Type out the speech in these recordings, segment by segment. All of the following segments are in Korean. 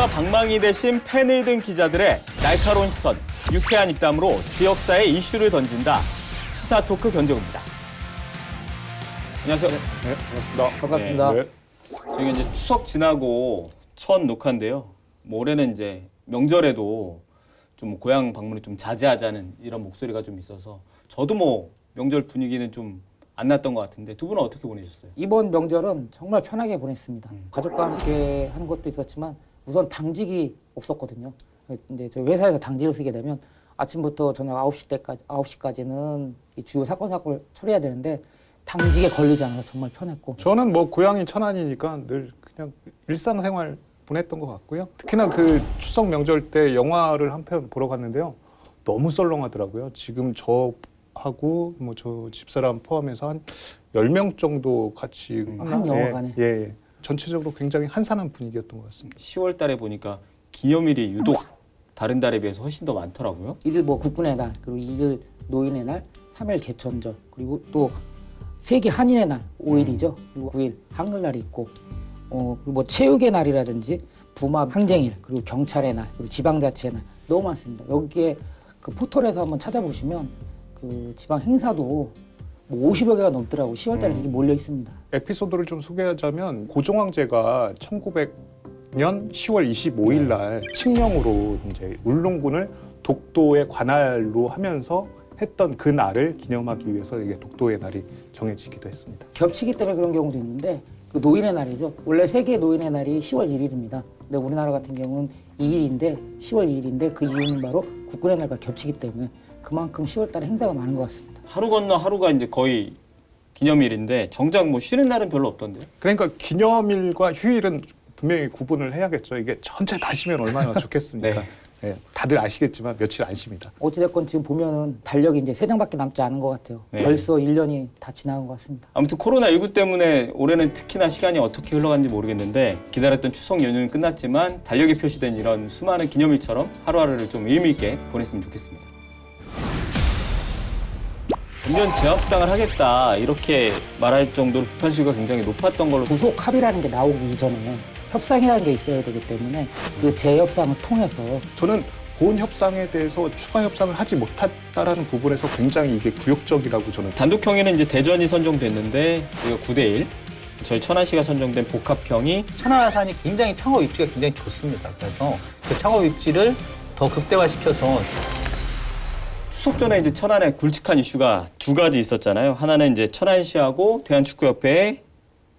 코로나 방망이 대신 펜을 든 기자들의 날카로운 시선, 유쾌한 입담으로 지역사회 이슈를 던진다. 시사 토크 견제구입니다. 안녕하세요. 네, 반갑습니다. 반갑습니다. 네. 저희가 이제 추석 지나고 첫 녹화인데요. 뭐 올해는 이제 명절에도 좀 고향 방문을 좀 자제하자는 이런 목소리가 좀 있어서 저도 뭐 명절 분위기는 좀 안 났던 것 같은데 두 분은 어떻게 보내셨어요? 이번 명절은 정말 편하게 보냈습니다. 가족과 함께 하는 것도 있었지만 우선 당직이 없었거든요. 이제 저희 회사에서 당직을 쓰게 되면 아침부터 저녁 9시까지는 이 주요 사건을 처리해야 되는데 당직에 걸리지 않아서 정말 편했고. 저는 뭐 고향이 천안이니까 늘 그냥 일상생활 보냈던 것 같고요. 특히나 그 추석 명절 때 영화를 한 편 보러 갔는데요. 너무 썰렁하더라고요. 지금 저하고 뭐 저 집사람 포함해서 한 10명 정도 같이 한 영화관에. 예. 전체적으로 굉장히 한산한 분위기였던 것 같습니다. 10월 달에 보니까 기념일이 유독 다른 달에 비해서 훨씬 더 많더라고요. 1일 뭐 국군의 날, 그리고 2일 노인의 날, 3일 개천절, 그리고 또 세계 한인의 날 5일이죠. 그리고 9일 한글날이 있고, 그리고 뭐 체육의 날이라든지 부마 항쟁일, 그리고 경찰의 날, 그리고 지방자치의 날 너무 많습니다. 여기에 그 포털에서 한번 찾아보시면 그 지방 행사도 뭐 50여 개가 넘더라고. 10월달에 이게 몰려 있습니다. 에피소드를 좀 소개하자면 고종황제가 1900년 10월 25일 날 칙령으로 이제 울릉군을 독도의 관할로 하면서 했던 그 날을 기념하기 위해서 이게 독도의 날이 정해지기도 했습니다. 겹치기 때문에 그런 경우도 있는데 그 노인의 날이죠. 원래 세계 노인의 날이 10월 1일입니다. 근데 우리나라 같은 경우는 2일인데 10월 2일인데 그 이유는 바로 국군의 날과 겹치기 때문에 그만큼 10월달에 행사가 많은 것 같습니다. 하루 건너 하루가 이제 거의 기념일인데 정작 뭐 쉬는 날은 별로 없던데요? 그러니까 기념일과 휴일은 분명히 구분을 해야겠죠. 이게 전체 다 쉬면 얼마나 좋겠습니까? 네. 네, 다들 아시겠지만 며칠 안 쉽니다. 어찌됐건 지금 보면은 달력이 이제 3장밖에 남지 않은 것 같아요. 네. 벌써 1년이 다 지나간 것 같습니다. 아무튼 코로나19 때문에 올해는 특히나 시간이 어떻게 흘러갔는지 모르겠는데 기다렸던 추석 연휴는 끝났지만 달력에 표시된 이런 수많은 기념일처럼 하루하루를 좀 의미 있게 보냈으면 좋겠습니다. 금년 재협상을 하겠다 이렇게 말할 정도로 비판 수위가 굉장히 높았던 걸로 부속 합의라는 게 나오기 이전에 협상이라는 게 있어야 되기 때문에 그 재협상을 통해서 저는 본 협상에 대해서 추가 협상을 하지 못했다라는 부분에서 굉장히 이게 굴욕적이라고 저는 단독 형의는 이제 대전이 선정됐는데 우리가 9대1 저희 천안시가 선정된 복합형이 천안화산이 굉장히 창업 입지가 굉장히 좋습니다. 그래서 그 창업 입지를 더 극대화시켜서 추석 전에 이제 천안에 굵직한 이슈가 두 가지 있었잖아요. 하나는 이제 천안시하고 대한축구협회의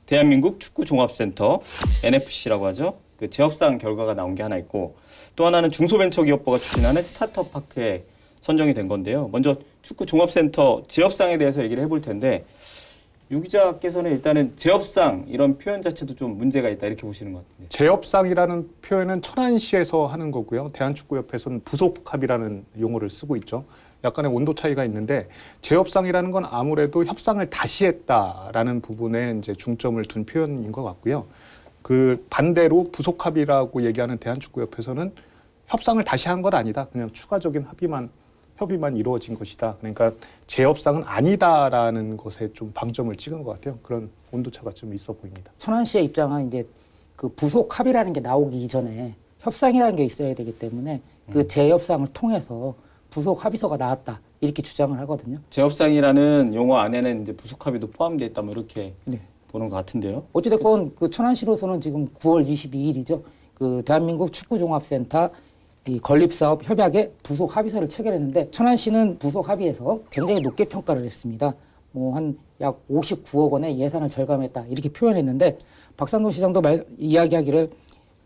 대한민국 축구종합센터 NFC라고 하죠. 그 재협상 결과가 나온 게 하나 있고 또 하나는 중소벤처기업부가 추진하는 스타트업 파크에 선정이 된 건데요. 먼저 축구종합센터 재협상에 대해서 얘기를 해볼 텐데 유 기자께서는 일단은 재협상 이런 표현 자체도 좀 문제가 있다 이렇게 보시는 것 같은데. 재협상이라는 표현은 천안시에서 하는 거고요. 대한축구협회에서는 부속합의라는 용어를 쓰고 있죠. 약간의 온도 차이가 있는데 재협상이라는 건 아무래도 협상을 다시 했다라는 부분에 이제 중점을 둔 표현인 것 같고요. 그 반대로 부속합의라고 얘기하는 대한축구협회에서는 협상을 다시 한 건 아니다. 그냥 추가적인 협의만 이루어진 것이다. 그러니까 재협상은 아니다라는 것에 좀 방점을 찍은 것 같아요. 그런 온도차가 좀 있어 보입니다. 천안시의 입장은 이제 그 부속 합의라는 게 나오기 이전에 협상이라는 게 있어야 되기 때문에 그 재협상을 통해서 부속 합의서가 나왔다 이렇게 주장을 하거든요. 재협상이라는 용어 안에는 이제 부속합의도 포함되어 있다 뭐 이렇게 네. 보는 것 같은데요. 어찌됐건 그 천안시로서는 지금 9월 22일이죠. 그 대한민국 축구종합센터 이 건립사업 협약에 부속 합의서를 체결했는데 천안시는 부속 합의에서 굉장히 높게 평가를 했습니다. 뭐 한 약 59억 원의 예산을 절감했다 이렇게 표현했는데 박상도 시장도 이야기하기를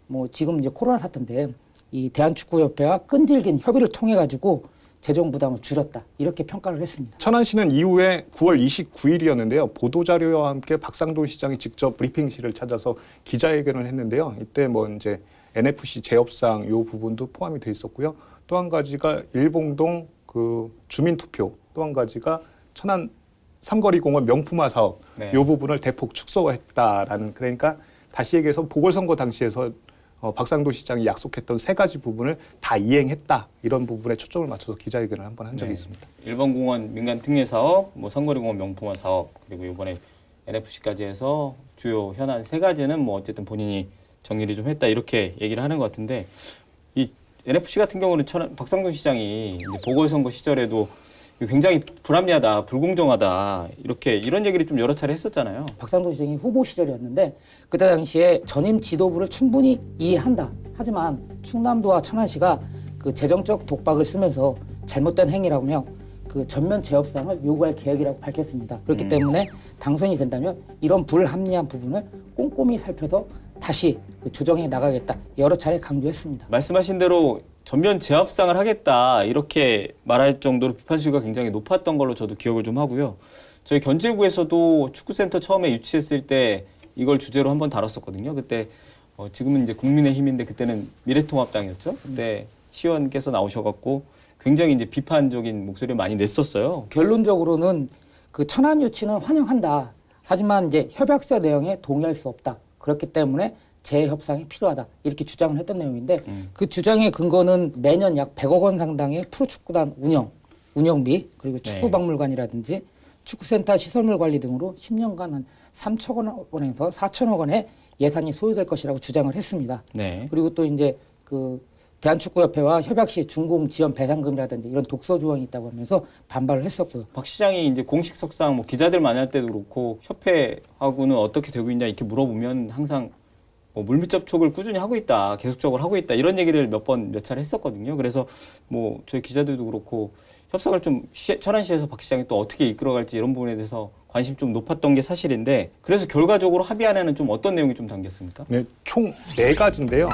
뭐 지금 이제 코로나 사태인데 이 대한축구협회와 끈질긴 협의를 통해 가지고 재정 부담을 줄였다 이렇게 평가를 했습니다. 천안시는 이후에 9월 29일이었는데요. 보도자료와 함께 박상돈 시장이 직접 브리핑실을 찾아서 기자회견을 했는데요. 이때 뭐 이제 NFC 재협상 요 부분도 포함이 돼 있었고요. 또 한 가지가 일봉동 그 주민투표, 또 한 가지가 천안 삼거리공원 명품화 사업 네. 요 부분을 대폭 축소했다라는 그러니까 다시 얘기해서 보궐선거 당시에서 박상도 시장이 약속했던 세 가지 부분을 다 이행했다 이런 부분에 초점을 맞춰서 기자회견을 한번 한 적이 있습니다. 일본 공원 민간 특례 사업, 뭐 삼거리공원 명품화 사업 그리고 이번에 NFC까지 해서 주요 현안 세 가지는 뭐 어쨌든 본인이 정리를 좀 했다 이렇게 얘기를 하는 것 같은데 이 NFC 같은 경우는 박상돈 시장이 이제 보궐선거 시절에도 굉장히 불합리하다, 불공정하다 이런 얘기를 좀 여러 차례 했었잖아요. 박상돈 시장이 후보 시절이었는데 그때 당시에 전임 지도부를 충분히 이해한다. 하지만 충남도와 천안시가 그 재정적 독박을 쓰면서 잘못된 행위라며 그 전면 재협상을 요구할 계획이라고 밝혔습니다. 그렇기 때문에 당선이 된다면 이런 불합리한 부분을 꼼꼼히 살펴서 다시 그 조정해 나가겠다. 여러 차례 강조했습니다. 말씀하신 대로 전면 재협상을 하겠다 이렇게 말할 정도로 비판 수위가 굉장히 높았던 걸로 저도 기억을 좀 하고요. 저희 견제구에서도 축구센터 처음에 유치했을 때 이걸 주제로 한번 다뤘었거든요. 그때 지금은 이제 국민의힘인데 그때는 미래통합당이었죠. 그때 시의원께서 나오셔갖고 굉장히 이제 비판적인 목소리를 많이 냈었어요. 결론적으로는 그 천안 유치는 환영한다. 하지만 이제 협약서 내용에 동의할 수 없다. 그렇기 때문에 재협상이 필요하다. 이렇게 주장을 했던 내용인데 그 주장의 근거는 매년 약 100억 원 상당의 프로축구단 운영비 그리고 축구박물관이라든지 축구센터 시설물 관리 등으로 10년간 한 3천억 원에서 4천억 원의 예산이 소요될 것이라고 주장을 했습니다. 네. 그리고 또 이제 그 대한축구협회와 협약 시 준공 지원 배상금이라든지 이런 독소 조항이 있다고 하면서 반발을 했었고요. 박 시장이 이제 공식석상 뭐 기자들 만날 때도 그렇고 협회하고는 어떻게 되고 있냐 이렇게 물어보면 항상 뭐 물밑 접촉을 꾸준히 하고 있다, 계속적으로 하고 있다 이런 얘기를 몇 차례 했었거든요. 그래서 뭐 저희 기자들도 그렇고 협상을 좀 천안시에서 박 시장이 또 어떻게 이끌어갈지 이런 부분에 대해서 관심 좀 높았던 게 사실인데 그래서 결과적으로 합의안에는 좀 어떤 내용이 좀 담겼습니까? 네, 총 4가지인데요.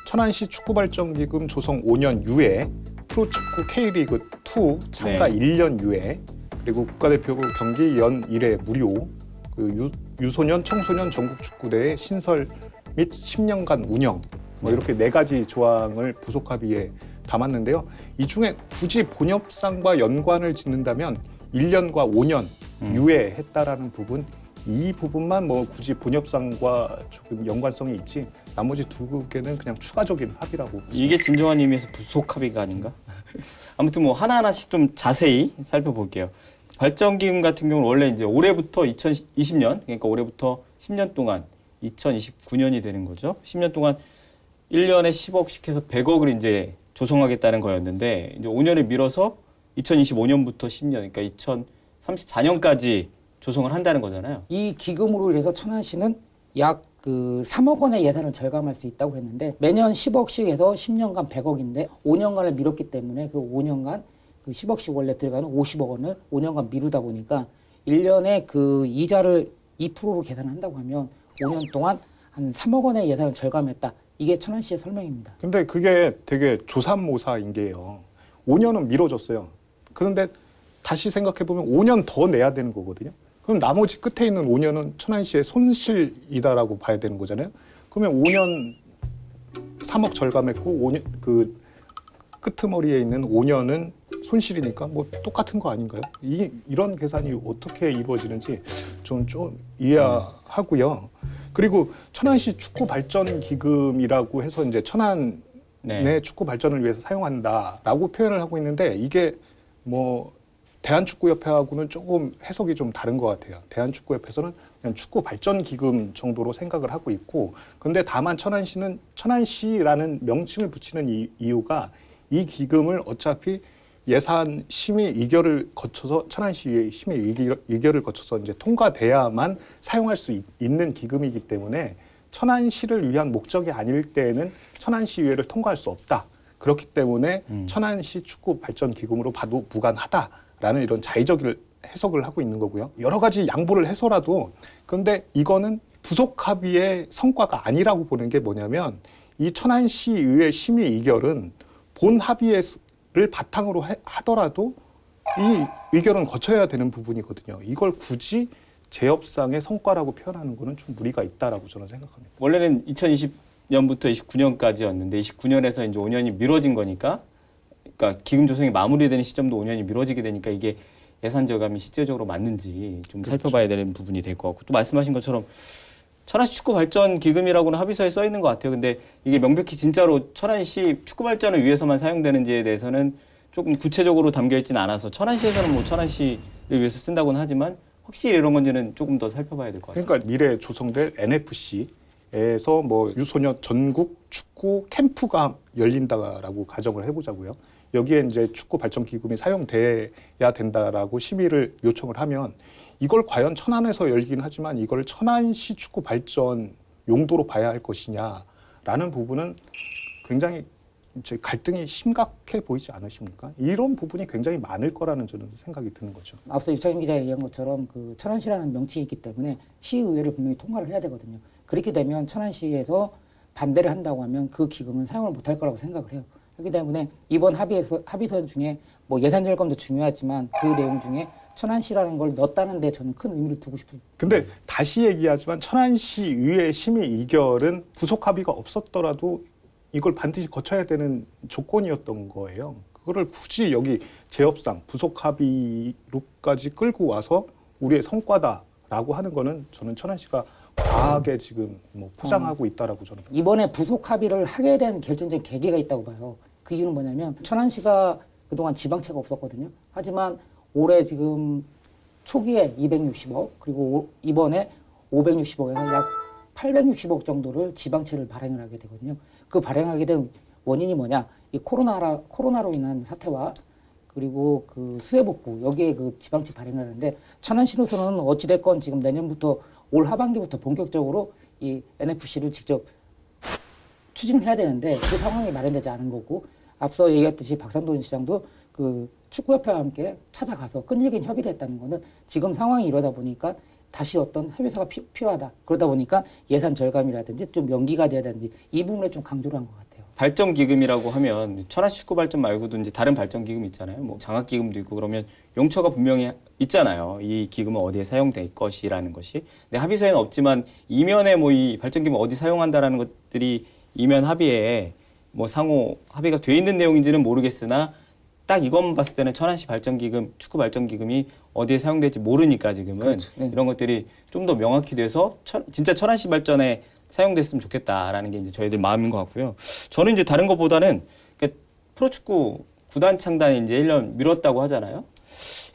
천안시 축구발전기금 조성 5년 유예, 프로축구 K리그2 참가 네. 1년 유예, 그리고 국가대표 경기 연 1회 무료, 그 유소년, 청소년 전국축구대회 신설 및 10년간 운영, 뭐 이렇게 4가지 조항을 부속합의에 담았는데요. 이 중에 굳이 본협상과 연관을 짓는다면 1년과 5년 유예했다라는 부분, 이 부분만 뭐 굳이 본협상과 조금 연관성이 있지 나머지 2개는 그냥 추가적인 합의라고. 이게 진정한 의미에서 부속 합의가 아닌가? 아무튼 뭐 하나하나씩 좀 자세히 살펴볼게요. 발전기금 같은 경우는 원래 이제 올해부터 2020년, 그러니까 올해부터 10년 동안 2029년이 되는 거죠. 10년 동안 1년에 10억씩 해서 100억을 이제 조성하겠다는 거였는데 이제 5년을 미뤄서 2025년부터 10년, 그러니까 2034년까지 조성을 한다는 거잖아요. 이 기금으로 인해서 천안시는 약 그 3억 원의 예산을 절감할 수 있다고 했는데 매년 10억씩 해서 10년간 100억인데 5년간을 미뤘기 때문에 그 5년간 그 10억씩 원래 들어가는 50억 원을 5년간 미루다 보니까 1년에 그 이자를 2%로 계산한다고 하면 5년 동안 한 3억 원의 예산을 절감했다. 이게 천안시의 설명입니다. 근데 그게 되게 조삼모사인 게요. 5년은 미뤄졌어요. 그런데 다시 생각해보면 5년 더 내야 되는 거거든요. 그럼 나머지 끝에 있는 5년은 천안시의 손실이다라고 봐야 되는 거잖아요. 그러면 5년 3억 절감했고 5년 그 끄트머리에 있는 5년은 손실이니까 뭐 똑같은 거 아닌가요? 이런 계산이 어떻게 이루어지는지 좀 이해하고요. 그리고 천안시 축구 발전 기금이라고 해서 이제 천안의 축구 발전을 위해서 사용한다라고 표현을 하고 있는데 이게 뭐 대한축구협회하고는 조금 해석이 좀 다른 것 같아요. 대한축구협회에서는 그냥 축구 발전 기금 정도로 생각을 하고 있고, 근데 다만 천안시는 천안시라는 명칭을 붙이는 이유가 이 기금을 어차피 예산 심의 의결을 거쳐서 천안시의 심의 의결을 거쳐서 이제 통과돼야만 사용할 수 있는 기금이기 때문에 천안시를 위한 목적이 아닐 때에는 천안시의회를 통과할 수 없다. 그렇기 때문에 천안시 축구 발전 기금으로 봐도 무관하다라는 이런 자의적 해석을 하고 있는 거고요. 여러 가지 양보를 해서라도 그런데 이거는 부속 합의의 성과가 아니라고 보는 게 뭐냐면 이 천안시의회 심의 의결은 본 합의를 바탕으로 하더라도 이 의결은 거쳐야 되는 부분이거든요. 이걸 굳이 재협상의 성과라고 표현하는 거는 좀 무리가 있다라고 저는 생각합니다. 원래는 2020년부터 29년까지였는데 29년에서 이제 5년이 미뤄진 거니까, 그러니까 기금 조성이 마무리되는 시점도 5년이 미뤄지게 되니까 이게 예산 절감이 실제적으로 맞는지 좀 살펴봐야 되는 부분이 될 것 같고, 또 말씀하신 것처럼 천안시 축구 발전 기금이라고는 합의서에 써 있는 것 같아요. 근데 이게 명백히 진짜로 천안시 축구 발전을 위해서만 사용되는지에 대해서는 조금 구체적으로 담겨 있지는 않아서 천안시에서는 뭐 천안시를 위해서 쓴다고는 하지만 확실히 이런 건지는 조금 더 살펴봐야 될 것 같아요. 그러니까 미래에 조성될 NFC 에서 뭐 유소년 전국 축구 캠프가 열린다라고 가정을 해보자고요. 여기에 이제 축구 발전 기금이 사용돼야 된다라고 심의를 요청을 하면 이걸 과연 천안에서 열긴 하지만 이걸 천안시 축구 발전 용도로 봐야 할 것이냐라는 부분은 굉장히 이제 갈등이 심각해 보이지 않으십니까? 이런 부분이 굉장히 많을 거라는 저는 생각이 드는 거죠. 앞서 유창현 기자가 얘기한 것처럼 그 천안시라는 명칭이 있기 때문에 시의회를 분명히 통과를 해야 되거든요. 그렇게 되면 천안시에서 반대를 한다고 하면 그 기금은 사용을 못할 거라고 생각을 해요. 그렇기 때문에 이번 합의서 중에 뭐 예산 절감도 중요하지만 그 내용 중에 천안시라는 걸 넣었다는 데 저는 큰 의미를 두고 싶습니다. 근데 다시 얘기하지만 천안시 의회 심의 의결은 부속 합의가 없었더라도 이걸 반드시 거쳐야 되는 조건이었던 거예요. 그거를 굳이 여기 재협상, 부속 합의로까지 끌고 와서 우리의 성과다라고 하는 거는 저는 천안시가 과하게 지금 뭐 포장하고 있다라고 저는 이번에 부속 합의를 하게 된 결정적인 계기가 있다고 봐요. 그 이유는 뭐냐면 천안시가 그동안 지방채가 없었거든요. 하지만 올해 지금 초기에 260억 그리고 이번에 560억에서 약 860억 정도를 지방채를 발행을 하게 되거든요. 그 발행하게 된 원인이 뭐냐? 이 코로나로 인한 사태와 그리고 그 수해복구 여기에 그 지방채 발행을 하는데 천안시로서는 어찌됐건 지금 내년부터 올 하반기부터 본격적으로 이 NFC를 직접 추진을 해야 되는데 그 상황이 마련되지 않은 거고 앞서 얘기했듯이 박상돈 시장도 그 축구협회와 함께 찾아가서 끈질긴 협의를 했다는 거는 지금 상황이 이러다 보니까 다시 어떤 협의서가 필요하다. 그러다 보니까 예산 절감이라든지 좀 연기가 돼야 되는지 이 부분에 좀 강조를 한 것 같아요. 발전 기금이라고 하면 천안시 축구 발전 말고도 이제 다른 발전 기금 있잖아요. 뭐 장학 기금도 있고 그러면 용처가 분명히 있잖아요. 이 기금은 어디에 사용될 것이라는 것이. 근데 합의서에는 없지만 이면에 뭐 이 발전 기금 어디 사용한다라는 것들이 이면 합의에 뭐 상호 합의가 돼 있는 내용인지는 모르겠으나 딱 이것만 봤을 때는 천안시 발전기금, 축구 발전기금이 어디에 사용될지 모르니까 지금은 그렇죠. 네. 이런 것들이 좀 더 명확히 돼서 진짜 천안시 발전에 사용됐으면 좋겠다라는 게 이제 저희들 마음인 것 같고요. 저는 이제 다른 것보다는 그러니까 프로축구 구단 창단이 이제 1년 미뤘다고 하잖아요.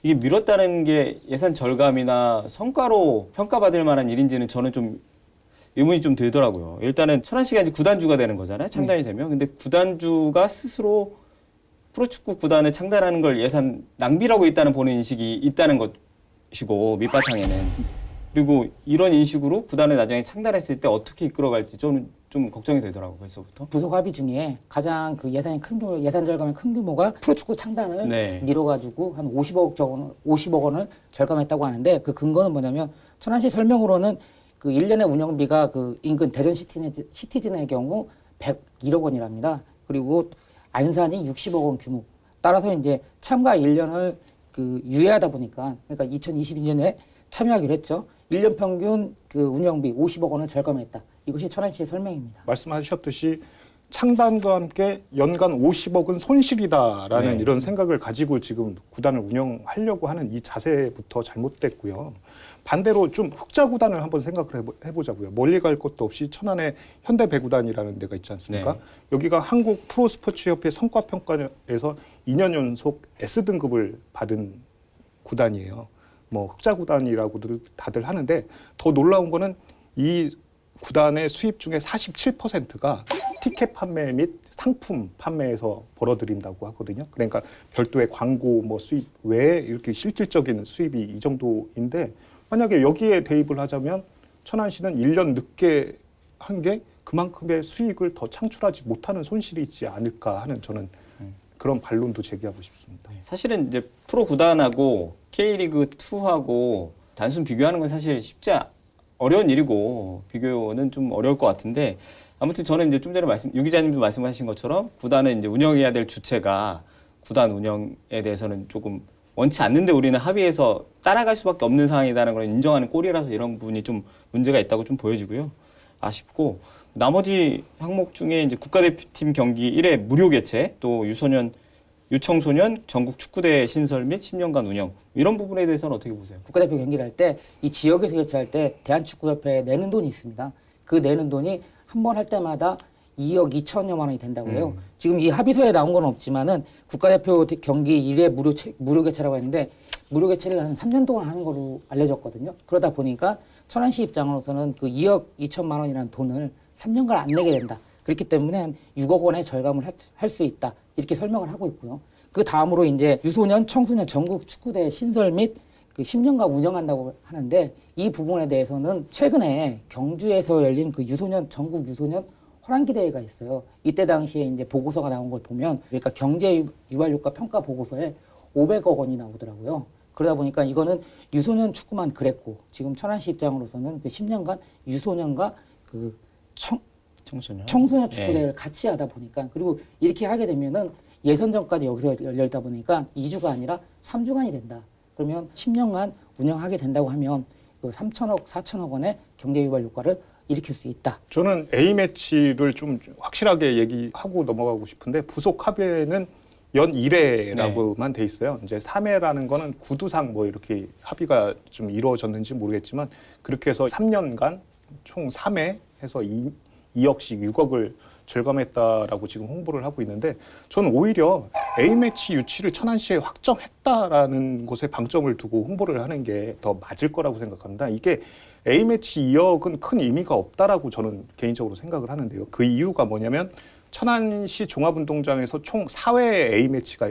이게 미뤘다는 게 예산 절감이나 성과로 평가받을 만한 일인지는 저는 좀 의문이 좀 들더라고요. 일단은 천안시가 이제 구단주가 되는 거잖아요. 창단이 되면. 근데 구단주가 스스로 프로축구 구단을 창단하는 걸 예산 낭비라고 일단은 보는 인식이 있다는 것이고 밑바탕에는 그리고 이런 인식으로 구단을 나중에 창단했을 때 어떻게 이끌어갈지 좀 걱정이 되더라고요. 벌써부터. 부속 합의 중에 가장 그 예산 절감의 큰 규모가 프로축구 창단을 네. 미뤄가지고 한 50억 원을 절감했다고 하는데 그 근거는 뭐냐면 천안시 설명으로는 그 1년의 운영비가 그 인근 대전 시티즌의 경우 101억 원이랍니다. 그리고 안산이 60억 원 규모. 따라서 이제 참가 1년을 그 유예하다 보니까 그러니까 2022년에 참여하기로 했죠. 1년 평균 그 운영비 50억 원을 절감했다. 이것이 천안시의 설명입니다. 말씀하셨듯이 창단과 함께 연간 50억은 손실이다라는 네. 이런 생각을 가지고 지금 구단을 운영하려고 하는 이 자세부터 잘못됐고요. 반대로 좀 흑자 구단을 한번 생각을 해보자고요. 멀리 갈 것도 없이 천안에 현대배구단이라는 데가 있지 않습니까? 네. 여기가 한국 프로스포츠협회 성과평가에서 2년 연속 S등급을 받은 구단이에요. 뭐 흑자 구단이라고들 다들 하는데 더 놀라운 거는 이 구단의 수입 중에 47%가 티켓 판매 및 상품 판매에서 벌어들인다고 하거든요. 그러니까 별도의 광고 뭐 수입 외에 이렇게 실질적인 수입이 이 정도인데 만약에 여기에 대입을 하자면 천안시는 1년 늦게 한 게 그만큼의 수익을 더 창출하지 못하는 손실이 있지 않을까 하는 저는 그런 반론도 제기하고 싶습니다. 사실은 이제 프로 구단하고 K리그 2하고 단순 비교하는 건 사실 어려운 일이고 비교는 좀 어려울 것 같은데 아무튼 저는 이제 좀 전에 유 기자님도 말씀하신 것처럼 구단은 이제 운영해야 될 주체가 구단 운영에 대해서는 조금 원치 않는데 우리는 합의해서 따라갈 수밖에 없는 상황이라는 걸 인정하는 꼴이라서 이런 부분이 좀 문제가 있다고 좀 보여지고요. 아쉽고 나머지 항목 중에 이제 국가대표팀 경기 1회 무료 개최 또 유청소년 전국 축구대 신설 및 10년간 운영 이런 부분에 대해서는 어떻게 보세요? 국가대표 경기를 할 때 이 지역에서 개최할 때 대한축구협회에 내는 돈이 있습니다. 그 내는 돈이 한 번 할 때마다 2억 2천여만 원이 된다고 해요. 지금 이 합의서에 나온 건 없지만은 국가대표 경기 1회 무료 개최라고 했는데 무료 개최를 한 3년 동안 하는 걸로 알려졌거든요. 그러다 보니까 천안시 입장으로서는 그 2억 2천만 원이라는 돈을 3년간 안 내게 된다. 그렇기 때문에 한 6억 원의 절감을 할 수 있다. 이렇게 설명을 하고 있고요. 그 다음으로 이제 유소년, 청소년 전국 축구대 신설 및 그 10년간 운영한다고 하는데 이 부분에 대해서는 최근에 경주에서 열린 그 유소년 전국 유소년 호랑기 대회가 있어요. 이때 당시에 이제 보고서가 나온 걸 보면 그러니까 경제 유발 효과 평가 보고서에 500억 원이 나오더라고요. 그러다 보니까 이거는 유소년 축구만 그랬고 지금 천안시 입장으로서는 그 10년간 유소년과 그 청소년 축구 대회를 같이 하다 보니까 그리고 이렇게 하게 되면은 예선전까지 여기서 열다 보니까 2주가 아니라 3주간이 된다. 그러면 10년간 운영하게 된다고 하면 그 3천억, 4천억 원의 경제 유발 효과를 일으킬 수 있다. 저는 A매치를 좀 확실하게 얘기하고 넘어가고 싶은데 부속 합의는 연 1회라고만 돼 있어요. 이제 3회라는 거는 구두상 뭐 이렇게 합의가 좀 이루어졌는지 모르겠지만 그렇게 해서 3년간 총 3회 해서 2억씩 6억을 절감했다라고 지금 홍보를 하고 있는데 저는 오히려 A매치 유치를 천안시에 확정했다라는 곳에 방점을 두고 홍보를 하는 게 더 맞을 거라고 생각합니다. 이게 A매치 2억은 큰 의미가 없다라고 저는 개인적으로 생각을 하는데요. 그 이유가 뭐냐면 천안시 종합운동장에서 총 4회 A매치가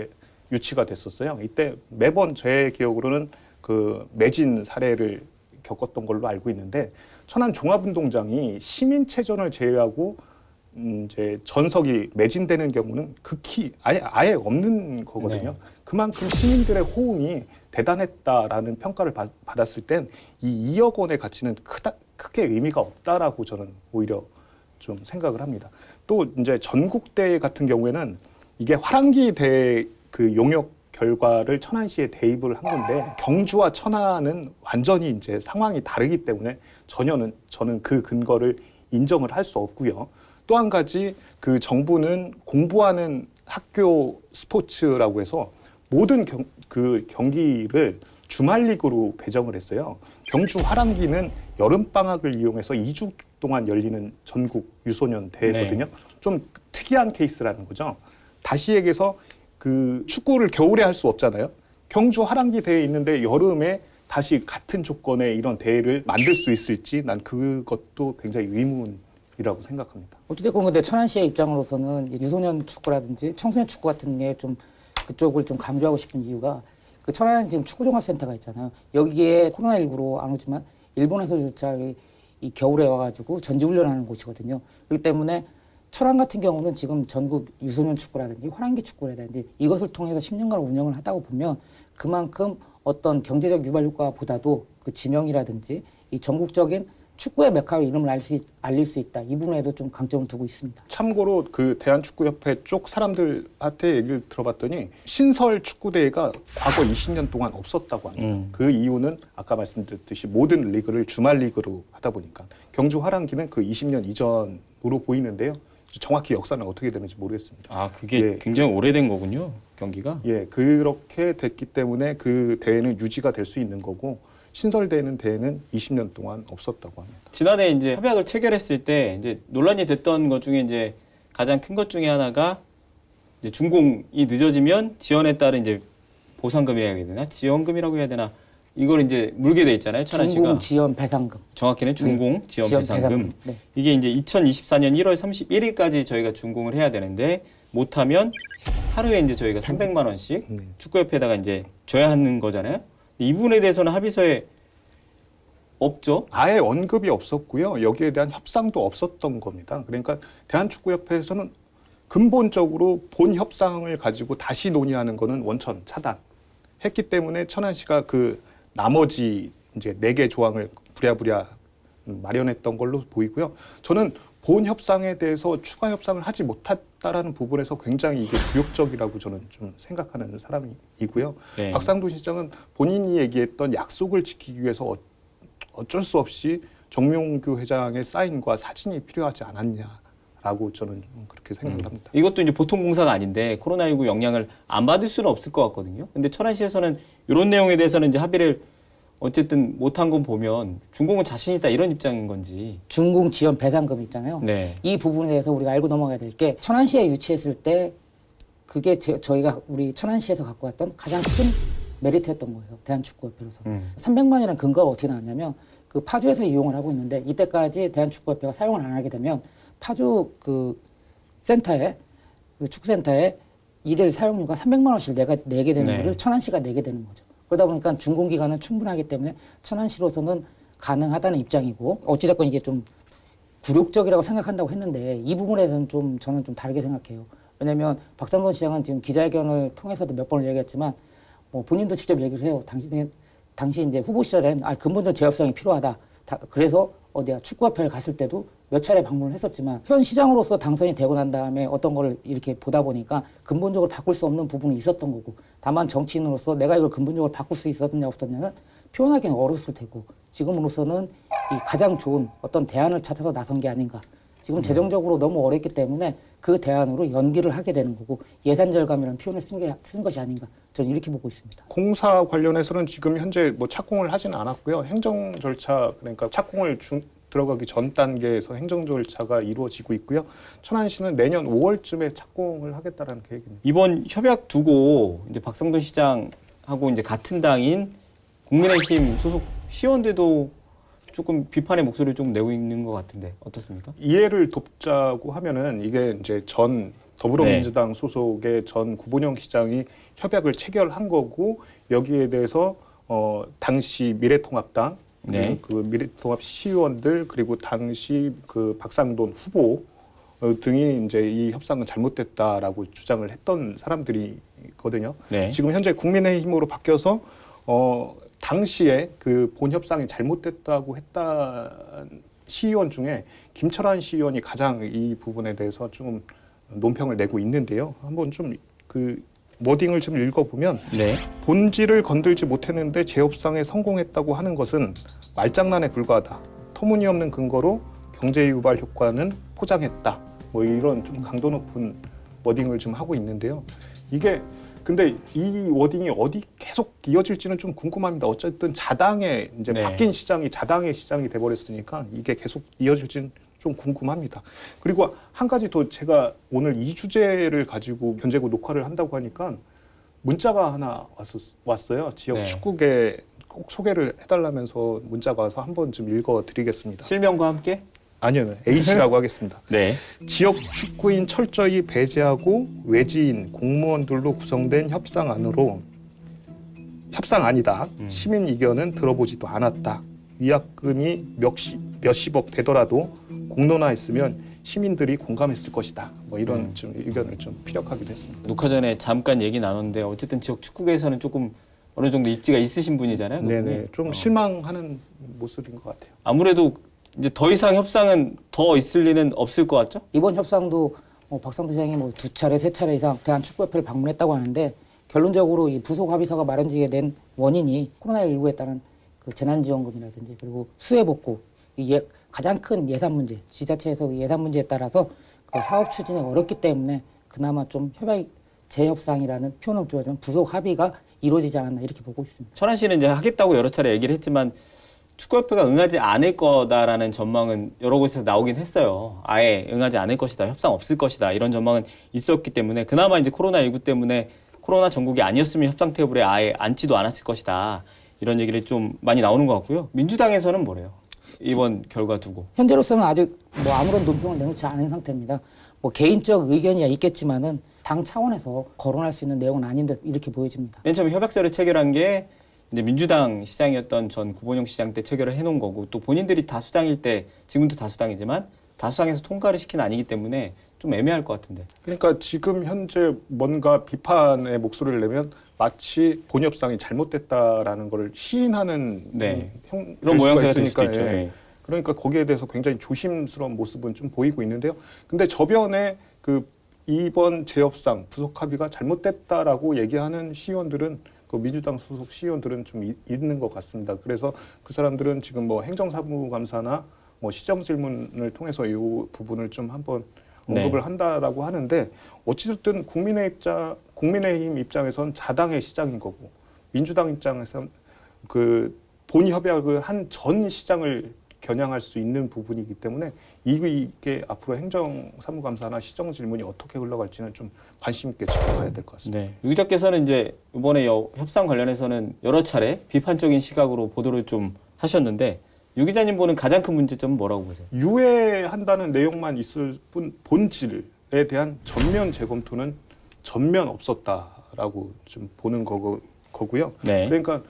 유치가 됐었어요. 이때 매번 제 기억으로는 그 매진 사례를 겪었던 걸로 알고 있는데 천안 종합운동장이 시민체전을 제외하고 이제 전석이 매진되는 경우는 극히 아예 없는 거거든요. 네. 그만큼 시민들의 호응이 대단했다라는 평가를 받았을 땐 이 2억 원의 가치는 크게 의미가 없다라고 저는 오히려 좀 생각을 합니다. 또 이제 전국대회 같은 경우에는 이게 화랑기 대회 그 용역 결과를 천안시에 대입을 한 건데 경주와 천안은 완전히 이제 상황이 다르기 때문에 저는 그 근거를 인정을 할 수 없고요. 또 한 가지 그 정부는 공부하는 학교 스포츠라고 해서 모든 그 경기를 주말 리그로 배정을 했어요. 경주 화랑기는 여름 방학을 이용해서 2주 동안 열리는 전국 유소년 대회거든요. 좀 특이한 케이스라는 거죠. 다시 얘기해서 그 축구를 겨울에 할 수 없잖아요. 경주 화랑기 대회 있는데 여름에 다시 같은 조건의 이런 대회를 만들 수 있을지 난 그것도 굉장히 의문이라고 생각합니다. 어찌됐건 근데 천안시의 입장으로서는 유소년 축구라든지 청소년 축구 같은 게 좀 그쪽을 좀 강조하고 싶은 이유가 그 천안에 지금 축구종합센터가 있잖아요. 여기에 코로나19로 안 오지만 일본에서조차 이 겨울에 와가지고 전지훈련하는 곳이거든요. 그렇기 때문에 천안 같은 경우는 지금 전국 유소년 축구라든지 화랑기 축구라든지 이것을 통해서 10년간 운영을 하다고 보면 그만큼 어떤 경제적 유발 효과보다도 그 지명이라든지 이 전국적인 축구의 메카로 이름을 알릴 수 있다. 이 부분에도 좀 강점을 두고 있습니다. 참고로 그 대한축구협회 쪽 사람들한테 얘기를 들어봤더니 신설 축구대회가 과거 20년 동안 없었다고 합니다. 그 이유는 아까 말씀드렸듯이 모든 리그를 주말 리그로 하다 보니까 경주 화랑기는 그 20년 이전으로 보이는데요. 정확히 역사는 어떻게 되는지 모르겠습니다. 아, 그게 굉장히 오래된 거군요, 경기가. 예, 그렇게 됐기 때문에 그 대회는 유지가 될 수 있는 거고 신설되는 대회는 20년 동안 없었다고 합니다. 지난해 이제 협약을 체결했을 때 이제 논란이 됐던 것 중에 이제 가장 큰 것 중에 하나가 이제 준공이 늦어지면 지원에 따른 이제 보상금이라고 해야 되나? 지원금이라고 해야 되나? 이걸 이제 물게 돼 있잖아요, 천안시가. 준공 지원 배상금. 정확히는 준공 지원 배상금. 네. 이게 이제 2024년 1월 31일까지 저희가 준공을 해야 되는데 못하면 하루에 이제 저희가 300만 원씩 축구협회에다가 이제 줘야 하는 거잖아요. 이 부분에 대해서는 합의서에 없죠. 아예 언급이 없었고요. 여기에 대한 협상도 없었던 겁니다. 그러니까 대한축구협회에서는 근본적으로 본 협상을 가지고 다시 논의하는 거는 원천 차단했기 때문에 천안시가 그 나머지 이제 4개 조항을 부랴부랴 마련했던 걸로 보이고요. 저는 본 협상에 대해서 추가 협상을 하지 못했다라는 부분에서 굉장히 이게 굴욕적이라고 저는 좀 생각하는 사람이고요. 네. 박상도 실장은 본인이 얘기했던 약속을 지키기 위해서 어쩔 수 없이 정명규 회장의 사인과 사진이 필요하지 않았냐라고 저는 그렇게 생각을 합니다. 이것도 이제 보통 공사가 아닌데 코로나19 영향을 안 받을 수는 없을 것 같거든요. 근데 천안시에서는 이런 내용에 대해서는 이제 합의를 어쨌든 못한 건 보면 준공은 자신 있다 이런 입장인 건지. 준공 지원 배상금 있잖아요. 네. 이 부분에 대해서 우리가 알고 넘어가야 될 게 천안시에 유치했을 때 그게 저희가 우리 천안시에서 갖고 왔던 가장 큰 메리트였던 거예요. 대한축구협회로서. 300만이라는 근거가 어떻게 나왔냐면 그 파주에서 이용을 하고 있는데 이때까지 대한축구협회가 사용을 안 하게 되면 파주 그 센터에 그 축구센터에 이들 사용료가 300만 원씩 내게 되는 네. 것을 천안시가 내게 되는 거죠. 그러다 보니까 준공기간은 충분하기 때문에 천안시로서는 가능하다는 입장이고 어찌됐건 이게 좀 굴욕적이라고 생각한다고 했는데 이 부분에 대해서는 좀 저는 좀 다르게 생각해요. 왜냐하면 박상돈 시장은 지금 기자회견을 통해서도 몇 번을 얘기했지만 뭐 본인도 직접 얘기를 해요. 당시 이제 후보 시절엔 근본적 재협상이 필요하다. 그래서 어디야 축구협회를 갔을 때도 몇 차례 방문을 했었지만 현 시장으로서 당선이 되고 난 다음에 어떤 걸 이렇게 보다 보니까 근본적으로 바꿀 수 없는 부분이 있었던 거고 다만 정치인으로서 내가 이걸 근본적으로 바꿀 수 있었느냐 없었느냐는 표현하기는 어렸을 테고 지금으로서는 이 가장 좋은 어떤 대안을 찾아서 나선 게 아닌가. 지금 재정적으로 너무 어렵기 때문에 그 대안으로 연기를 하게 되는 거고 예산 절감이라는 표현을 쓴 것이 아닌가. 저는 이렇게 보고 있습니다. 공사 관련해서는 지금 현재 뭐 착공을 하지는 않았고요. 행정 절차 그러니까 착공을 들어가기 전 단계에서 행정 절차가 이루어지고 있고요. 천안시는 내년 5월쯤에 착공을 하겠다라는 계획입니다. 이번 협약 두고 이제 박상돈 시장하고 이제 같은 당인 국민의힘 소속 시의원들도 조금 비판의 목소리를 좀 내고 있는 것 같은데 어떻습니까? 이해를 돕자고 하면은 이게 이제 전 더불어민주당 소속의 전 구본영 시장이 협약을 체결한 거고 여기에 대해서 당시 미래통합당 네. 그 미래통합 시의원들 그리고 당시 그 박상돈 후보 등이 이제 이 협상은 잘못됐다라고 주장을 했던 사람들이거든요. 네. 지금 현재 국민의힘으로 바뀌어서 당시에 그 본 협상이 잘못됐다고 했던 시의원 중에 김철환 시의원이 가장 이 부분에 대해서 좀 논평을 내고 있는데요. 한번 좀 그 워딩을 좀 읽어보면 네. 본질을 건들지 못했는데 재협상에 성공했다고 하는 것은 말장난에 불과하다. 터무니없는 근거로 경제 유발 효과는 포장했다. 뭐 이런 좀 강도 높은 워딩을 좀 하고 있는데요. 이게 근데 이 워딩이 어디 계속 이어질지는 좀 궁금합니다. 어쨌든 자당의 이제 네. 바뀐 시장이 자당의 시장이 돼버렸으니까 이게 계속 이어질지는 좀 궁금합니다. 그리고 한 가지 더 제가 오늘 이 주제를 가지고 견제고 녹화를 한다고 하니까 문자가 하나 왔어요. 지역 네. 축구계 꼭 소개를 해달라면서 문자가 와서 한번 좀 읽어드리겠습니다. 실명과 함께? 아니요, A씨라고 하겠습니다. 네. 지역 축구인 철저히 배제하고 외지인 공무원들로 구성된 협상안으로 협상안이다. 시민 의견은 들어보지도 않았다. 위약금이 몇십억 되더라도 공론화했으면 시민들이 공감했을 것이다. 뭐 이런 좀 의견을 좀 피력하기도 했습니다. 녹화 전에 잠깐 얘기 나눴는데 어쨌든 지역 축구계에서는 조금 어느 정도 입지가 있으신 분이잖아요. 네네, 그분이. 좀 실망하는 모습인 것 같아요. 아무래도 이제 더 이상 협상은 더 있을 리는 없을 것 같죠? 이번 협상도 박상돈 시장이 뭐 2차례, 3차례 이상 대한축구협회를 방문했다고 하는데 결론적으로 이 부속 합의서가 마련지게 된 원인이 코로나19에 따른 그 재난지원금이라든지 그리고 수해복구 이 가장 큰 예산 문제, 지자체에서 예산 문제에 따라서 그 사업 추진이 어렵기 때문에 그나마 좀 재협상이라는 표현은 좋아하지만 부속 합의가 이루어지지 않았나 이렇게 보고 있습니다. 천안 씨는 이제 하겠다고 여러 차례 얘기를 했지만 축구협회가 응하지 않을 거다라는 전망은 여러 곳에서 나오긴 했어요. 아예 응하지 않을 것이다, 협상 없을 것이다 이런 전망은 있었기 때문에 그나마 이제 코로나19 때문에 코로나 전국이 아니었으면 협상 테이블에 아예 앉지도 않았을 것이다 이런 얘기를 좀 많이 나오는 것 같고요. 민주당에서는 뭐래요? 이번 결과 두고. 현재로서는 아직 뭐 아무런 논평을 내놓지 않은 상태입니다. 뭐 개인적 의견이 있겠지만은 당 차원에서 거론할 수 있는 내용은 아닌 듯 이렇게 보여집니다. 맨 처음에 협약서를 체결한 게 이제 민주당 시장이었던 전 구본영 시장 때 체결을 해놓은 거고 또 본인들이 다수당일 때 지금도 다수당이지만 다수당에서 통과를 시킨 아니기 때문에 좀 애매할 것 같은데. 그러니까 지금 현재 뭔가 비판의 목소리를 내면 마치 본협상이 잘못됐다라는 걸 시인하는 네. 형 그런 모양새가 될 있으니까, 수도 있죠. 예. 네. 그러니까 거기에 대해서 굉장히 조심스러운 모습은 좀 보이고 있는데요. 근데 저변에 그 이번 재협상 부속 합의가 잘못됐다라고 얘기하는 시의원들은 그 민주당 소속 시의원들은 좀 있는 것 같습니다. 그래서 그 사람들은 지금 뭐 행정사무감사나 뭐 시정 질문을 통해서 이 부분을 좀 한번 언급을 네. 한다라고 하는데 어찌됐든 국민의힘 입장에선 자당의 시장인 거고 민주당 입장에선 그 본 협약을 한 전 시장을 겨냥할 수 있는 부분이기 때문에 이게 앞으로 행정사무감사나 시정 질문이 어떻게 흘러갈지는 좀 관심 있게 지켜봐야 될 것 같습니다. 네. 유 기자께서는 이제 이번에 협상 관련해서는 여러 차례 비판적인 시각으로 보도를 좀 하셨는데 유 기자님 보는 가장 큰 문제점은 뭐라고 보세요? 유예한다는 내용만 있을 뿐 본질에 대한 전면 재검토는 전면 없었다라고 좀 보는 거고요. 네. 그러니까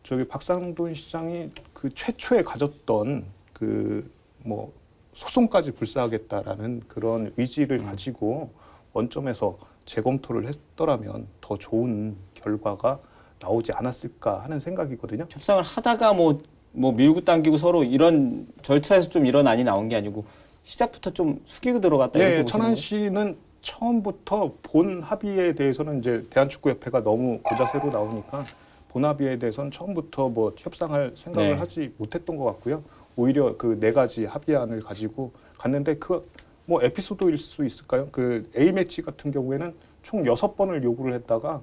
저기 박상돈 시장이 그 최초에 가졌던 그 뭐 소송까지 불사하겠다라는 그런 의지를 가지고 원점에서 재검토를 했더라면 더 좋은 결과가 나오지 않았을까 하는 생각이거든요. 협상을 하다가 뭐 밀고 당기고 서로 이런 절차에서 좀 이런 안이 나온 게 아니고 시작부터 좀 숙이고 들어갔다 이렇게 예, 보시는 천안 거예요? 씨는 처음부터 본 합의에 대해서는 이제 대한축구협회가 너무 고자세로 나오니까 본 합의에 대해서는 처음부터 뭐 협상할 생각을 네. 하지 못했던 것 같고요. 오히려 그 4가지 합의안을 가지고 갔는데 그 뭐 에피소드일 수 있을까요? 그 A매치 같은 경우에는 총 6번을 요구를 했다가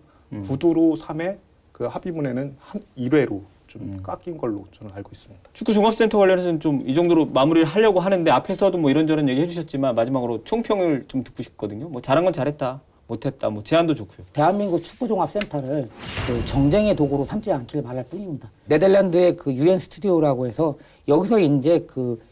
구두로 3회 그 합의문에는 한 1회로 좀 깎인 걸로 저는 알고 있습니다. 축구 종합센터 관련해서는 좀 이 정도로 마무리를 하려고 하는데 앞에서도 뭐 이런저런 얘기 해주셨지만 마지막으로 총평을 좀 듣고 싶거든요. 뭐 잘한 건 잘했다, 못했다, 뭐 제안도 좋고요. 대한민국 축구종합센터를 그 정쟁의 도구로 삼지 않기를 바랄 뿐입니다. 네덜란드의 그 UN 스튜디오라고 해서 여기서 이제 그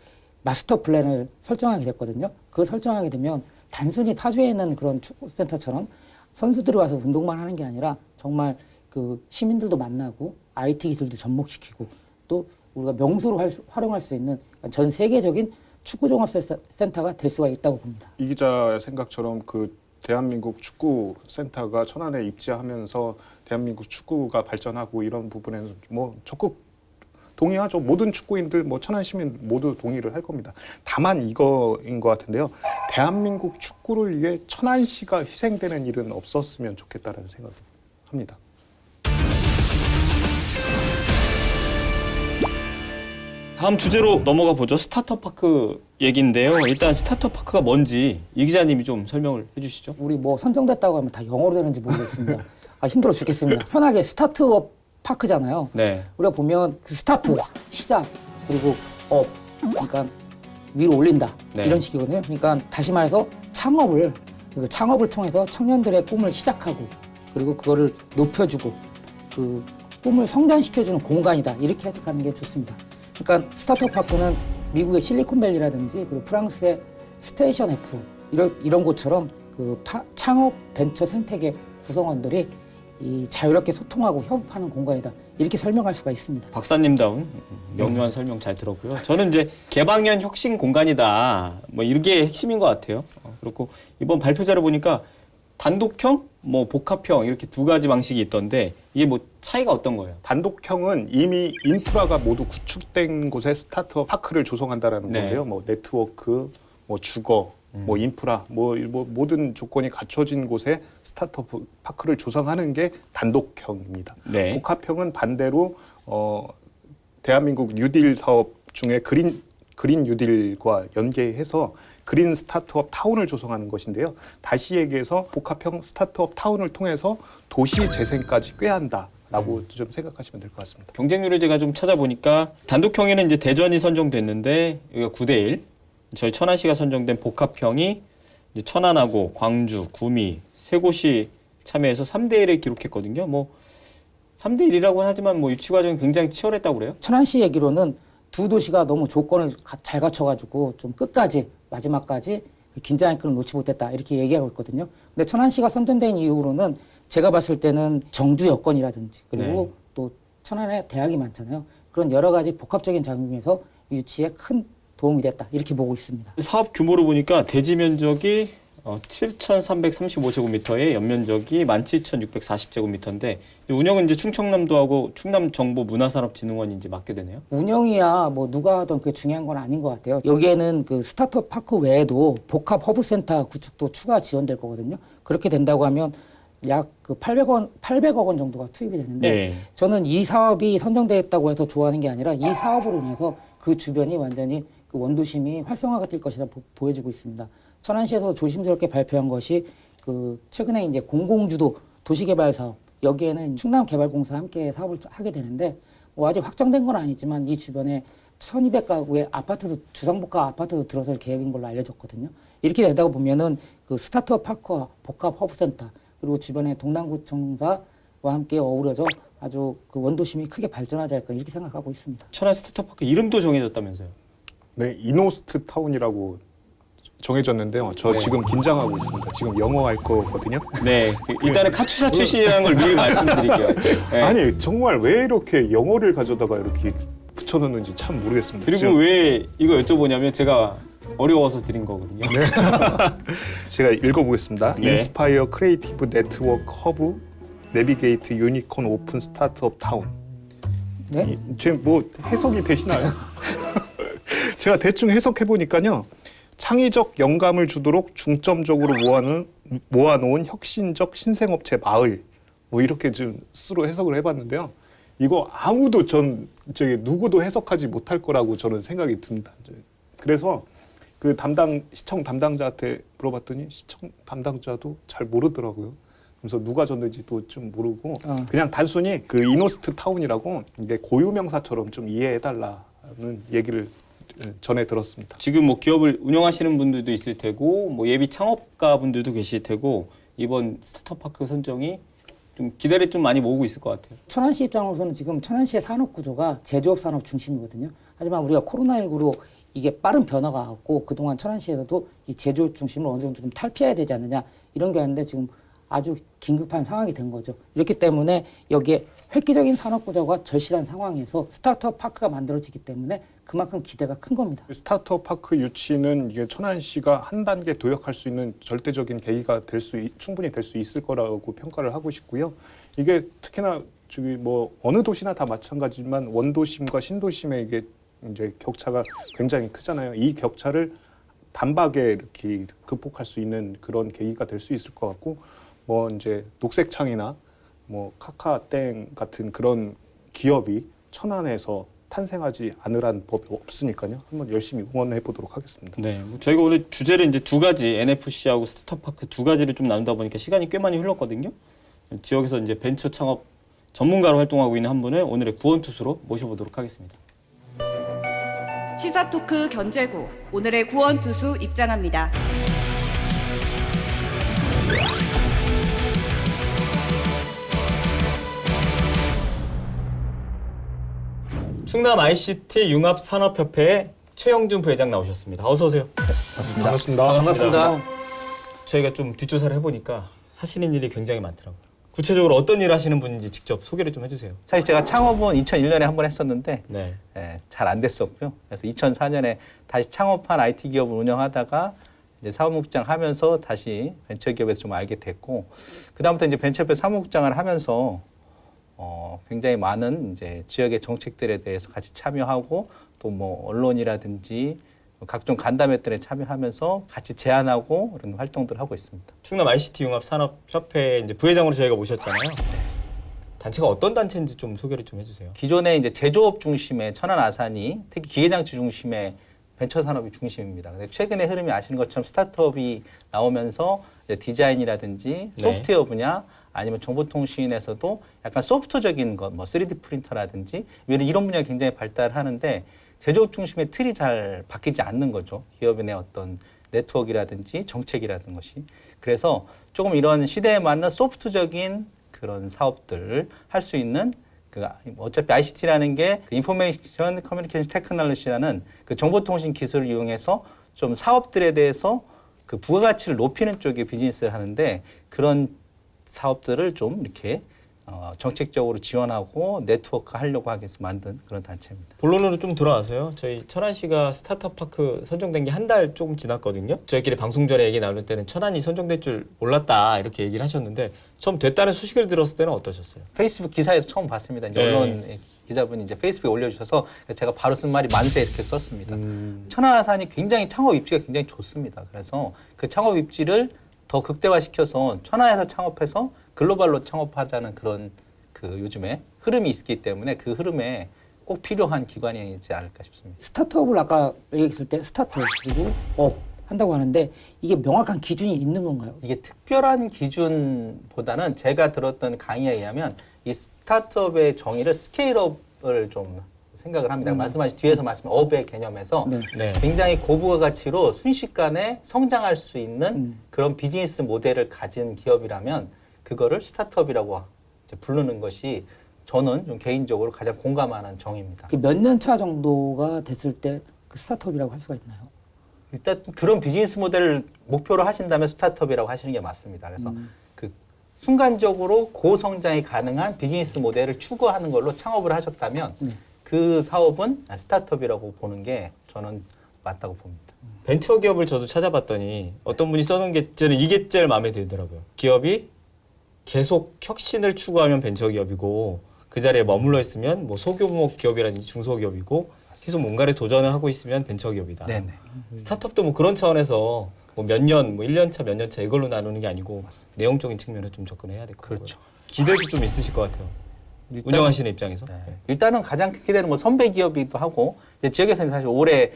마스터 플랜을 설정하게 됐거든요. 그 설정하게 되면 단순히 타주에 있는 그런 축구센터처럼 선수들이 와서 운동만 하는 게 아니라 정말 그 시민들도 만나고 IT 기술도 접목시키고 또 우리가 명소로 활용할 수 있는 전 세계적인 축구종합센터가 될 수가 있다고 봅니다. 이 기자의 생각처럼 그 대한민국 축구 센터가 천안에 입지하면서 대한민국 축구가 발전하고 이런 부분에는 뭐 적극 동의하죠. 모든 축구인들 뭐 천안 시민 모두 동의를 할 겁니다. 다만 이거인 것 같은데요. 대한민국 축구를 위해 천안시가 희생되는 일은 없었으면 좋겠다라는 생각을 합니다. 다음 주제로 넘어가 보죠. 스타터파크 얘기인데요. 일단 스타터파크가 뭔지 이 기자님이 좀 설명을 해주시죠. 우리 뭐 선정됐다고 하면 다 영어로 되는지 모르겠습니다. 힘들어 죽겠습니다. 편하게 스타트업 파크잖아요. 네. 우리가 보면 그 스타트, 시작, 그리고 업, 그러니까 위로 올린다. 네. 이런 식이거든요. 그러니까 다시 말해서 그 창업을 통해서 청년들의 꿈을 시작하고 그리고 그거를 높여주고 그 꿈을 성장시켜주는 공간이다. 이렇게 해석하는 게 좋습니다. 그러니까 스타트업 파크는 미국의 실리콘밸리라든지 그리고 프랑스의 스테이션 F 이런 곳처럼 그 창업 벤처 생태계 구성원들이 이 자유롭게 소통하고 협업하는 공간이다. 이렇게 설명할 수가 있습니다. 박사님다운 명료한 설명 잘 들었고요. 저는 이제 개방형 혁신 공간이다. 뭐 이게 핵심인 것 같아요. 그렇고 이번 발표자를 보니까 단독형, 뭐 복합형 이렇게 2가지 방식이 있던데 이게 뭐 차이가 어떤 거예요? 단독형은 이미 인프라가 모두 구축된 곳에 스타트업 파크를 조성한다라는 네. 건데요. 뭐 네트워크, 뭐 주거, 뭐 인프라, 뭐 모든 조건이 갖춰진 곳에 스타트업 파크를 조성하는 게 단독형입니다. 네. 복합형은 반대로 대한민국 뉴딜 사업 중에 그린 뉴딜과 연계해서 그린 스타트업 타운을 조성하는 것인데요. 다시 얘기해서 복합형 스타트업 타운을 통해서 도시 재생까지 꾀한다라고 좀 생각하시면 될 것 같습니다. 경쟁률을 제가 좀 찾아보니까 단독형에는 이제 대전이 선정됐는데 여기가 9대1. 저희 천안시가 선정된 복합형이 이제 천안하고 광주, 구미 세 곳이 참여해서 3대1을 기록했거든요. 뭐 3대1이라고는 하지만 뭐 유치 과정이 굉장히 치열했다고 그래요. 천안시 얘기로는 두 도시가 너무 조건을 잘 갖춰가지고 좀 끝까지 마지막까지 긴장의 끈을 놓지 못했다 이렇게 얘기하고 있거든요. 근데 천안시가 선정된 이후로는 제가 봤을 때는 정주 여건이라든지 그리고 네. 또 천안에 대학이 많잖아요. 그런 여러 가지 복합적인 작용에서 유치에 큰 도움이 됐다 이렇게 보고 있습니다. 사업 규모로 보니까 대지 면적이 7,335제곱미터에 연면적이 17,640제곱미터인데 운영은 이제 충청남도하고 충남정보문화산업진흥원이 이제 맡게 되네요. 운영이야 뭐 누가 하던 그게 중요한 건 아닌 것 같아요. 여기에는 그 스타트업 파크 외에도 복합 허브센터 구축도 추가 지원될 거거든요. 그렇게 된다고 하면 약 그 800억 원 정도가 투입이 되는데 네. 저는 이 사업이 선정됐다고 해서 좋아하는 게 아니라 이 사업으로 인해서 그 주변이 완전히 그 원도심이 활성화가 될 것이라 보여지고 있습니다. 천안시에서 조심스럽게 발표한 것이 그 최근에 이제 공공주도 도시개발 사업 여기에는 충남개발공사 함께 사업을 하게 되는데 뭐 아직 확정된 건 아니지만 이 주변에 1,200가구의 아파트도 주상복합 아파트도 들어설 계획인 걸로 알려졌거든요. 이렇게 되다 보면은 그 스타트업 파크와 복합 허브센터 그리고 주변에 동남구청사와 함께 어우러져 아주 그 원도심이 크게 발전하지 않을까 이렇게 생각하고 있습니다. 천안 스타트업파크 이름도 정해졌다면서요? 네, 이노스트 타운이라고 정해졌는데요. 저 네. 지금 긴장하고 있습니다. 지금 영어 할 거거든요. 네, 일단은 카투사 출신이라는 걸 미리 말씀드릴게요. 네. 아니 정말 왜 이렇게 영어를 가져다가 이렇게 붙여놓는지 참 모르겠습니다. 그리고 지금 왜 이거 여쭤보냐면 제가 어려워서 드린 거거든요. 제가 읽어보겠습니다. 네. 인스파이어 크리에이티브 네트워크 허브 내비게이트 유니콘 오픈 스타트업 타운. 네? 지금 뭐 해석이 되시나요? 제가 대충 해석해 보니까요. 창의적 영감을 주도록 중점적으로 모아놓은 혁신적 신생업체 마을 뭐 이렇게 좀 스스로 해석을 해봤는데요. 이거 아무도 누구도 해석하지 못할 거라고 저는 생각이 듭니다. 그래서 그 시청 담당자한테 물어봤더니 시청 담당자도 잘 모르더라고요. 그래서 누가 졌는지도 좀 모르고 그냥 단순히 그 이노스트 타운이라고 이게 고유명사처럼 좀 이해해달라는 얘기를 전해 들었습니다. 지금 뭐 기업을 운영하시는 분들도 있을 테고 뭐 예비 창업가 분들도 계실 테고 이번 스타트업파크 선정이 좀 기대를 좀 많이 모으고 있을 것 같아요. 천안시 입장으로서는 지금 천안시의 산업 구조가 제조업 산업 중심이거든요. 하지만 우리가 코로나19로 이게 빠른 변화가 왔고 그동안 천안시에서도 이 제조업 중심을 어느 정도 좀 탈피해야 되지 않느냐 이런 게 있는데 지금 아주 긴급한 상황이 된 거죠. 이렇기 때문에 여기에 획기적인 산업 구조가 절실한 상황에서 스타트업 파크가 만들어지기 때문에 그만큼 기대가 큰 겁니다. 스타트업 파크 유치는 이게 천안시가 한 단계 도약할 수 있는 절대적인 계기가 충분히 될 수 있을 거라고 평가를 하고 싶고요. 이게 특히나 저기 뭐 어느 도시나 다 마찬가지지만 원도심과 신도심의 이게 이제 격차가 굉장히 크잖아요. 이 격차를 단박에 이렇게 극복할 수 있는 그런 계기가 될 수 있을 것 같고, 뭐 이제 녹색창이나 뭐 카카땡 같은 그런 기업이 천안에서 탄생하지 않으란 법이 없으니까요. 한번 열심히 응원해 보도록 하겠습니다. 네, 뭐 저희가 오늘 주제를 이제 두 가지 NFC하고 스타트업파크 두 가지를 좀 나누다 보니까 시간이 꽤 많이 흘렀거든요. 지역에서 이제 벤처 창업 전문가로 활동하고 있는 한 분을 오늘의 구원투수로 모셔보도록 하겠습니다. 시사토크 견제구 오늘의 구원투수 입장합니다. 충남 ICT 융합산업협회의 최영준 부회장 나오셨습니다. 어서 오세요. 반갑습니다. 반갑습니다. 저희가 좀 뒷조사를 해보니까 하시는 일이 굉장히 많더라고요. 구체적으로 어떤 일 하시는 분인지 직접 소개를 좀 해주세요. 사실 제가 창업은 2001년에 한 번 했었는데 네. 잘 안 됐었고요. 그래서 2004년에 다시 창업한 IT 기업을 운영하다가 이제 사무국장 하면서 다시 벤처기업에서 좀 알게 됐고, 그 다음부터 이제 벤처협회 사무국장을 하면서 굉장히 많은 이제 지역의 정책들에 대해서 같이 참여하고 또 뭐 언론이라든지 각종 간담회들에 참여하면서 같이 제안하고 그런 활동들을 하고 있습니다. 충남 ICT 융합산업협회 이제 부회장으로 저희가 모셨잖아요. 단체가 어떤 단체인지 좀 소개를 좀 해주세요. 기존에 이제 제조업 중심의 천안 아산이 특히 기계장치 중심의 벤처 산업이 중심입니다. 근데 최근에 흐름이 아시는 것처럼 스타트업이 나오면서 이제 디자인이라든지 소프트웨어 분야 아니면 정보통신에서도 약간 소프트적인 것, 뭐 3D 프린터라든지 이런 분야가 굉장히 발달하는데 제조업 중심의 틀이 잘 바뀌지 않는 거죠. 기업의 내 어떤 네트워크라든지 정책이라든 것이. 그래서 조금 이런 시대에 맞는 소프트적인 그런 사업들을 할 수 있는 어차피 ICT라는 게 인포메이션 커뮤니케이션 테크놀로지라는 그 정보통신 기술을 이용해서 좀 사업들에 대해서 그 부가가치를 높이는 쪽의 비즈니스를 하는데 그런 사업들을 좀 이렇게 정책적으로 지원하고 네트워크 하려고 하기 위해서 만든 그런 단체입니다. 본론으로 좀 들어와서요. 저희 천안시가 스타트업파크 선정된 게 한 달 조금 지났거든요. 저희끼리 방송 전에 얘기 나눌 때는 천안이 선정될 줄 몰랐다 이렇게 얘기를 하셨는데 처음 됐다는 소식을 들었을 때는 어떠셨어요? 페이스북 기사에서 처음 봤습니다. 이제 네. 언론 기자분이 이제 페이스북에 올려주셔서 제가 바로 쓴 말이 만세 이렇게 썼습니다. 천안아산이 굉장히 창업 입지가 굉장히 좋습니다. 그래서 그 창업 입지를 더 극대화시켜서 천안에서 창업해서 글로벌로 창업하자는 그런 요즘에 흐름이 있기 때문에 그 흐름에 꼭 필요한 기관이지 않을까 싶습니다. 스타트업을 아까 얘기했을 때 스타트 그리고 업 한다고 하는데 이게 명확한 기준이 있는 건가요? 이게 특별한 기준보다는 제가 들었던 강의에 의하면 이 스타트업의 정의를 스케일업을 좀 생각을 합니다. 뒤에서 말씀하신 업의 개념에서 네. 굉장히 고부가 가치로 순식간에 성장할 수 있는 그런 비즈니스 모델을 가진 기업이라면 그거를 스타트업이라고 이제 부르는 것이 저는 좀 개인적으로 가장 공감하는 정의입니다. 몇 년 차 정도가 됐을 때 그 스타트업이라고 할 수가 있나요? 일단 그런 비즈니스 모델을 목표로 하신다면 스타트업이라고 하시는 게 맞습니다. 그래서 그 순간적으로 고성장이 가능한 비즈니스 모델을 추구하는 걸로 창업을 하셨다면 그 사업은 스타트업이라고 보는 게 저는 맞다고 봅니다. 벤처 기업을 저도 찾아봤더니 어떤 분이 써놓은 게 저는 이게 제일 마음에 들더라고요. 기업이 계속 혁신을 추구하면 벤처 기업이고 그 자리에 머물러 있으면 뭐 소규모 기업이라든지 중소기업이고 계속 뭔가를 도전을 하고 있으면 벤처 기업이다. 네네. 스타트업도 뭐 그런 차원에서 뭐 몇 년, 뭐 1년 차, 몇 년 차 이걸로 나누는 게 아니고 내용적인 측면을 좀 접근해야 될 것 같고요. 그렇죠. 기대도 좀 있으실 것 같아요. 운영하시는 입장에서. 네. 일단은 가장 큰 기대는 뭐 선배 기업이기도 하고 이제 지역에서는 사실 올해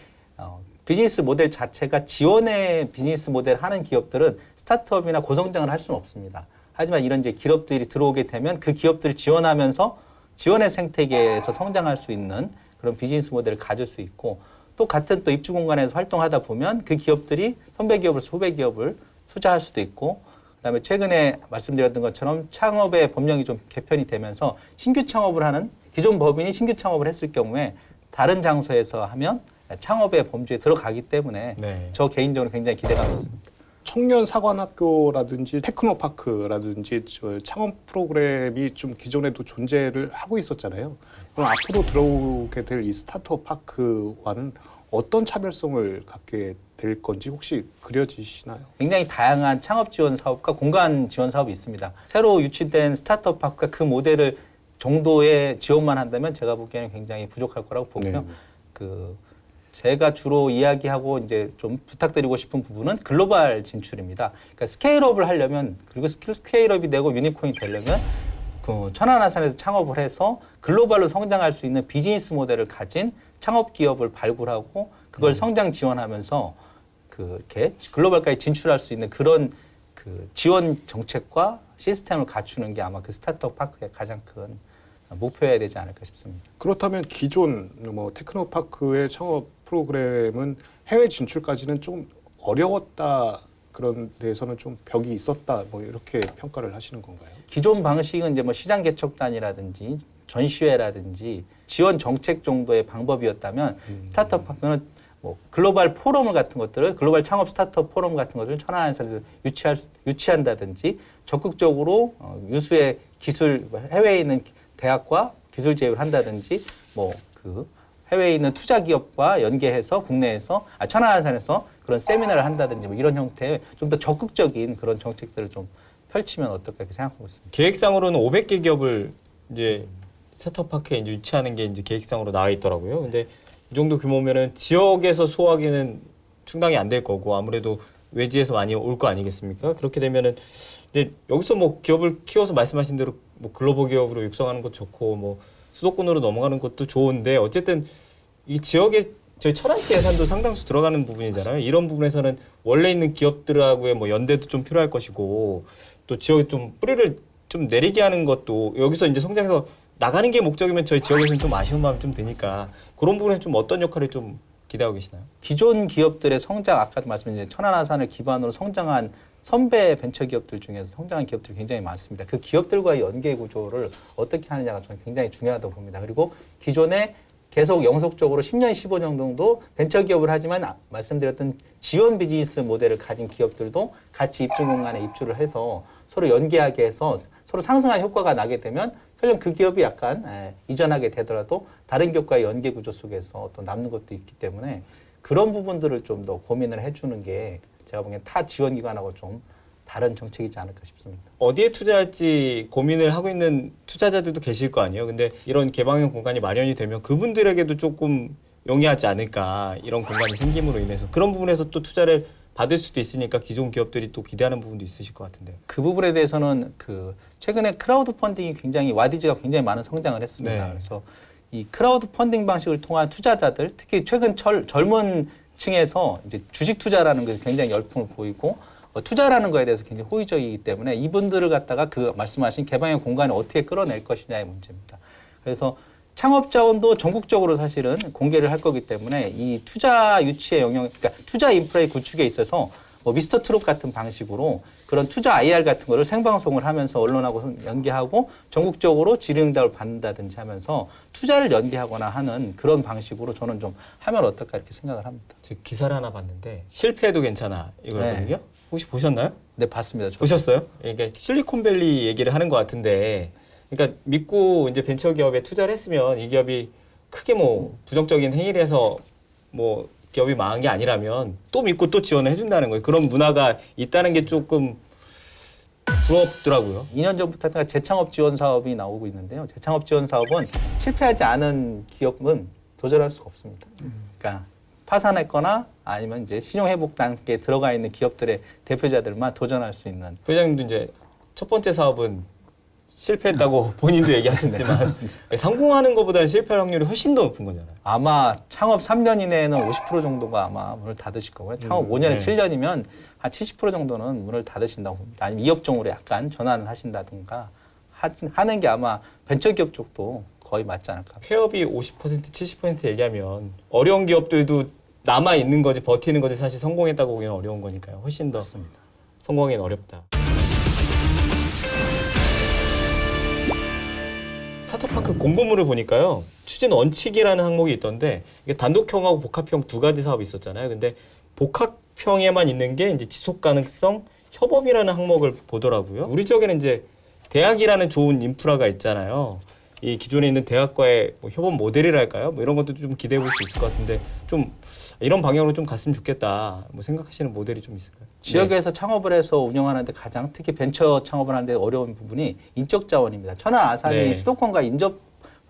비즈니스 모델 자체가 지원의 비즈니스 모델 하는 기업들은 스타트업이나 고성장을 할 수는 없습니다. 하지만 이런 이제 기업들이 들어오게 되면 그 기업들을 지원하면서 지원의 생태계에서 성장할 수 있는 그런 비즈니스 모델을 가질 수 있고 또 같은 또 입주 공간에서 활동하다 보면 그 기업들이 선배 기업을 후배 기업을 투자할 수도 있고 그다음에 최근에 말씀드렸던 것처럼 창업의 법령이 좀 개편이 되면서 신규 창업을 하는 기존 법인이 신규 창업을 했을 경우에 다른 장소에서 하면 창업의 범주에 들어가기 때문에 네. 저 개인적으로 굉장히 기대감이 있습니다. 청년 사관학교라든지 테크노파크라든지 저 창업 프로그램이 좀 기존에도 존재를 하고 있었잖아요. 그럼 앞으로 들어오게 될 이 스타트업 파크와는 어떤 차별성을 갖게 될 건지 혹시 그려지시나요? 굉장히 다양한 창업 지원 사업과 공간 지원 사업이 있습니다. 새로 유치된 스타트업 파크가 그 모델을 정도의 지원만 한다면 제가 보기에는 굉장히 부족할 거라고 보고요. 네. 제가 주로 이야기하고 이제 좀 부탁드리고 싶은 부분은 글로벌 진출입니다. 그러니까 스케일업을 하려면 그리고 스케일업이 되고 유니콘이 되려면 그 천안아산에서 창업을 해서 글로벌로 성장할 수 있는 비즈니스 모델을 가진 창업 기업을 발굴하고 그걸 성장 지원하면서 이렇게 글로벌까지 진출할 수 있는 그런 그 지원 정책과 시스템을 갖추는 게 아마 그 스타트업 파크의 가장 큰 목표여야 되지 않을까 싶습니다. 그렇다면 기존 뭐 테크노파크의 창업 프로그램은 해외 진출까지는 좀 어려웠다, 그런 데에서는 좀 벽이 있었다, 뭐 이렇게 평가를 하시는 건가요? 기존 방식은 이제 뭐 시장 개척단이라든지 전시회라든지 지원 정책 정도의 방법이었다면 스타트업 파크는 뭐 글로벌 포럼 같은 것들을 글로벌 창업 스타트업 포럼 같은 것을 천안에서 유치한다든지 적극적으로 유수의 기술 해외에 있는 대학과 기술 제휴를 한다든지 뭐 해외에 있는 투자 기업과 연계해서 국내에서 천안아산에서 그런 세미나를 한다든지 뭐 이런 형태의 좀 더 적극적인 그런 정책들을 좀 펼치면 어떨까 이렇게 생각하고 있습니다. 계획상으로는 500개 기업을 이제 스타트업 파크에 이제 유치하는 게 이제 계획상으로 나와 있더라고요. 근데 이 정도 규모면은 지역에서 소화하기는 충당이 안 될 거고 아무래도 외지에서 많이 올 거 아니겠습니까? 그렇게 되면은 이제 여기서 뭐 기업을 키워서 말씀하신 대로 뭐 글로벌 기업으로 육성하는 것도 좋고 뭐 수도권으로 넘어가는 것도 좋은데 어쨌든 이 지역에 저희 천안시 예산도 상당수 들어가는 부분이잖아요. 이런 부분에서는 원래 있는 기업들하고의 뭐 연대도 좀 필요할 것이고 또 지역에 좀 뿌리를 좀 내리게 하는 것도 여기서 이제 성장해서 나가는 게 목적이면 저희 지역에서는 좀 아쉬운 마음이 좀 드니까 그런 부분에 좀 어떤 역할을 좀 기대하고 계시나요? 기존 기업들의 성장, 아까도 말씀드린 천안아산을 기반으로 성장한 선배 벤처 기업들 중에서 성장한 기업들이 굉장히 많습니다. 그 기업들과의 연계 구조를 어떻게 하느냐가 저는 굉장히 중요하다고 봅니다. 그리고 기존에 계속 영속적으로 10년, 15년 정도 벤처 기업을 하지만 말씀드렸던 지원 비즈니스 모델을 가진 기업들도 같이 입주 공간에 입주를 해서 서로 연계하게 해서 서로 상승한 효과가 나게 되면 설령 그 기업이 약간 이전하게 되더라도 다른 기업과의 연계 구조 속에서 또 남는 것도 있기 때문에 그런 부분들을 좀 더 고민을 해주는 게 제가 보기엔 타 지원 기관하고 좀 다른 정책이지 않을까 싶습니다. 어디에 투자할지 고민을 하고 있는 투자자들도 계실 거 아니에요. 근데 이런 개방형 공간이 마련이 되면 그분들에게도 조금 용이하지 않을까 이런 공간이 생김으로 인해서 그런 부분에서 또 투자를 받을 수도 있으니까 기존 기업들이 또 기대하는 부분도 있으실 것 같은데요. 그 부분에 대해서는 최근에 크라우드 펀딩이 굉장히 와디즈가 굉장히 많은 성장을 했습니다. 네. 그래서 이 크라우드 펀딩 방식을 통한 투자자들, 특히 최근 젊은 층에서 이제 주식 투자라는 것에 굉장히 열풍을 보이고 투자라는 거에 대해서 굉장히 호의적이기 때문에 이분들을 갖다가 말씀하신 개방형 공간에 어떻게 끌어낼 것이냐의 문제입니다. 그래서 창업 자원도 전국적으로 사실은 공개를 할 거기 때문에 이 투자 유치의 영역, 그러니까 투자 인프라의 구축에 있어서 뭐 미스터 트롯 같은 방식으로 그런 투자 IR 같은 거를 생방송을 하면서 언론하고 연계하고 전국적으로 질의응답을 받는다든지 하면서 투자를 연계하거나 하는 그런 방식으로 저는 좀 하면 어떨까 이렇게 생각을 합니다. 지금 기사를 하나 봤는데 실패해도 괜찮아 이거거든요. 혹시 보셨나요? 네, 봤습니다. 저도. 보셨어요? 그러니까 실리콘밸리 얘기를 하는 것 같은데, 그러니까 믿고 이제 벤처 기업에 투자를 했으면 이 기업이 크게 뭐 부정적인 행위를 해서 뭐 기업이 망한 게 아니라면 또 믿고 또 지원을 해준다는 거예요. 그런 문화가 있다는 게 조금 부럽더라고요. 2년 전부터 재창업 지원 사업이 나오고 있는데요. 재창업 지원 사업은 실패하지 않은 기업은 도전할 수가 없습니다. 그러니까 파산했거나 아니면 이제 신용회복 단계에 들어가 있는 기업들의 대표자들만 도전할 수 있는. 부회장님도 이제 첫 번째 사업은 실패했다고 본인도 얘기하셨지만 성공하는 것보다는 실패할 확률이 훨씬 더 높은 거잖아요. 아마 창업 3년 이내에는 50% 정도가 아마 문을 닫으실 거고요. 창업 5년에 네. 7년이면 한 70% 정도는 문을 닫으신다고 봅니다. 아니면 이업종으로 약간 전환을 하신다든가 하는 게 아마 벤처기업 쪽도 거의 맞지 않을까. 폐업이 50%, 70% 얘기하면 어려운 기업들도 남아 있는 거지 버티는 거지 사실 성공했다고 보기는 어려운 거니까요. 훨씬 더 맞습니다. 성공하기는 어렵다. 스타트업파크 공고문을 보니까요. 추진 원칙이라는 항목이 있던데 이게 단독형하고 복합형 두 가지 사업이 있었잖아요. 근데 복합형에만 있는 게 이제 지속 가능성 협업이라는 항목을 보더라고요. 우리 지역에는 이제 대학이라는 좋은 인프라가 있잖아요. 이 기존에 있는 대학과의 뭐 협업 모델이랄까요? 뭐 이런 것도 좀 기대해 볼 수 있을 것 같은데 좀 이런 방향으로 좀 갔으면 좋겠다. 뭐 생각하시는 모델이 좀 있을까요? 지역에서 창업을 해서 운영하는데 가장 특히 벤처 창업을 하는데 어려운 부분이 인적 자원입니다. 천안 아산이 네. 수도권과 인접해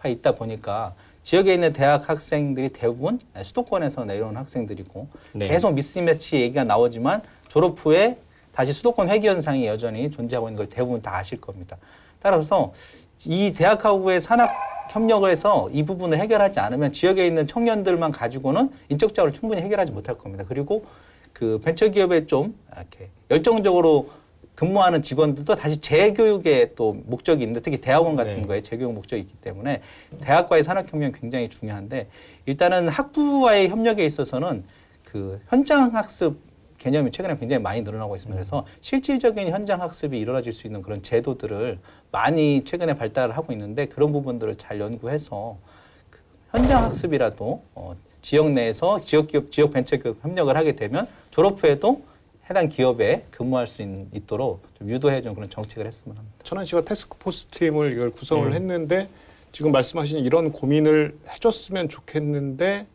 있다 보니까 지역에 있는 대학 학생들이 대부분 수도권에서 내려온 학생들이고 네. 계속 미스매치 얘기가 나오지만 졸업 후에 다시 수도권 회귀 현상이 여전히 존재하고 있는 걸 대부분 다 아실 겁니다. 따라서 이 대학하고의 산학 협력을 해서 이 부분을 해결하지 않으면 지역에 있는 청년들만 가지고는 인적 자원을 충분히 해결하지 못할 겁니다. 그리고 그 벤처기업에 좀 이렇게 열정적으로 근무하는 직원들도 다시 재교육에 또 목적이 있는데 특히 대학원 같은 네. 거에 재교육 목적이 있기 때문에 대학과의 산학협력이 굉장히 중요한데 일단은 학부와의 협력에 있어서는 그 현장 학습 개념이 최근에 굉장히 많이 늘어나고 있습니다. 그래서 실질적인 현장 학습이 이루어질 수 있는 그런 제도들을 많이 최근에 발달을 하고 있는데 그런 부분들을 잘 연구해서 그 현장 학습이라도 지역 내에서 지역 기업, 지역 벤처기업 협력을 하게 되면 졸업 후에도 해당 기업에 근무할 수 있도록 좀 유도해주는 그런 정책을 했으면 합니다. 천안시가 테스크포스 팀을 이걸 구성을 했는데 지금 말씀하신 이런 고민을 해줬으면 좋겠는데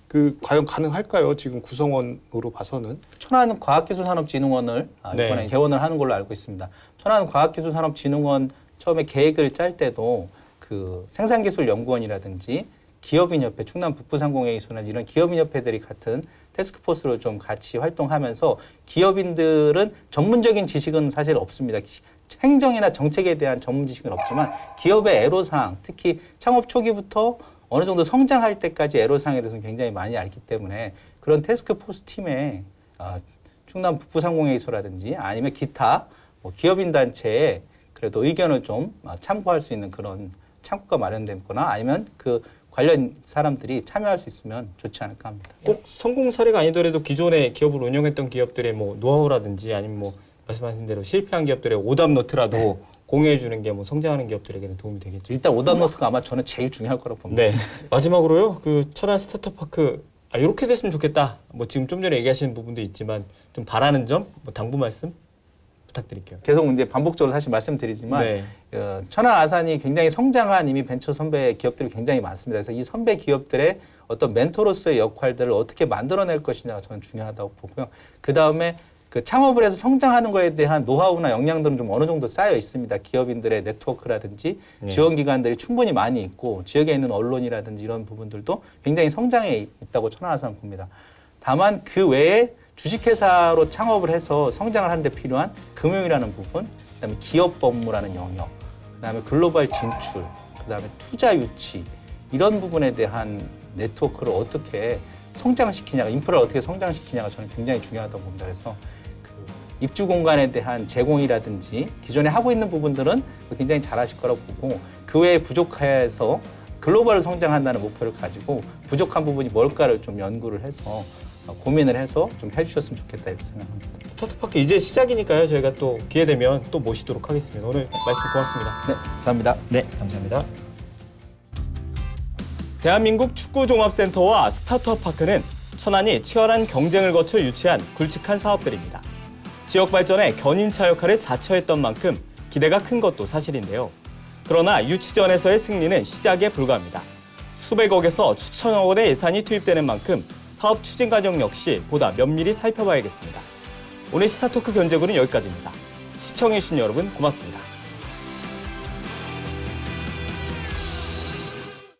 그 과연 가능할까요? 지금 구성원으로 봐서는. 천안 과학기술산업진흥원을 네. 이번에 개원을 하는 걸로 알고 있습니다. 천안 과학기술산업진흥원 처음에 계획을 짤 때도 그 생산기술연구원이라든지 기업인협회, 충남 북부상공회의소나 이런 기업인협회들이 같은 태스크포스로 좀 같이 활동하면서 기업인들은 전문적인 지식은 사실 없습니다. 행정이나 정책에 대한 전문 지식은 없지만 기업의 애로사항, 특히 창업 초기부터 어느 정도 성장할 때까지 애로사항에 대해서는 굉장히 많이 알기 때문에 그런 태스크포스 팀에 충남 북부상공회의소라든지 아니면 기타 뭐 기업인 단체에 그래도 의견을 좀 참고할 수 있는 그런 창구가 마련되거나 아니면 그 관련 사람들이 참여할 수 있으면 좋지 않을까 합니다. 꼭 성공 사례가 아니더라도 기존에 기업을 운영했던 기업들의 뭐 노하우라든지 아니면 뭐 말씀하신 대로 실패한 기업들의 오답 노트라도 공유해 주는 게 뭐 성장하는 기업들에게는 도움이 되겠죠. 일단 오답노트가 아마 저는 제일 중요할 거라고 봅니다. 네. 마지막으로요. 그 천안 스타트업파크 이렇게 됐으면 좋겠다. 뭐 지금 좀 전에 얘기하신 부분도 있지만 좀 바라는 점, 뭐 당부 말씀 부탁드릴게요. 계속 이제 반복적으로 사실 말씀드리지만 네. 천안 아산이 굉장히 성장한 이미 벤처 선배 기업들이 굉장히 많습니다. 그래서 이 선배 기업들의 어떤 멘토로서의 역할들을 어떻게 만들어낼 것이냐가 저는 중요하다고 보고요. 그 다음에 그 창업을 해서 성장하는 거에 대한 노하우나 역량들은 좀 어느 정도 쌓여 있습니다. 기업인들의 네트워크라든지 지원기관들이 충분히 많이 있고 지역에 있는 언론이라든지 이런 부분들도 굉장히 성장해 있다고 천안 아산 봅니다. 다만 그 외에 주식회사로 창업을 해서 성장을 하는 데 필요한 금융이라는 부분, 그다음에 기업 법무라는 영역, 그다음에 글로벌 진출, 그다음에 투자 유치 이런 부분에 대한 네트워크를 어떻게 성장시키냐가 인프라를 어떻게 성장시키냐가 저는 굉장히 중요하다고 봅니다. 그래서 그 입주 공간에 대한 제공이라든지 기존에 하고 있는 부분들은 굉장히 잘하실 거라고 보고 그 외에 부족해서 글로벌 성장한다는 목표를 가지고 부족한 부분이 뭘까를 좀 연구를 해서 고민을 해서 좀 해주셨으면 좋겠다 이렇게 생각합니다. 스타트파크 이제 시작이니까요. 저희가 또 기회 되면 또 모시도록 하겠습니다. 오늘 말씀 고맙습니다. 네, 감사합니다. 네, 감사합니다. 대한민국 축구종합센터와 스타트업파크는 천안이 치열한 경쟁을 거쳐 유치한 굵직한 사업들입니다. 지역 발전에 견인차 역할을 자처했던 만큼 기대가 큰 것도 사실인데요. 그러나 유치전에서의 승리는 시작에 불과합니다. 수백억에서 수천억 원의 예산이 투입되는 만큼 사업 추진 과정 역시 보다 면밀히 살펴봐야겠습니다. 오늘 시사토크 견제구는 여기까지입니다. 시청해주신 여러분 고맙습니다.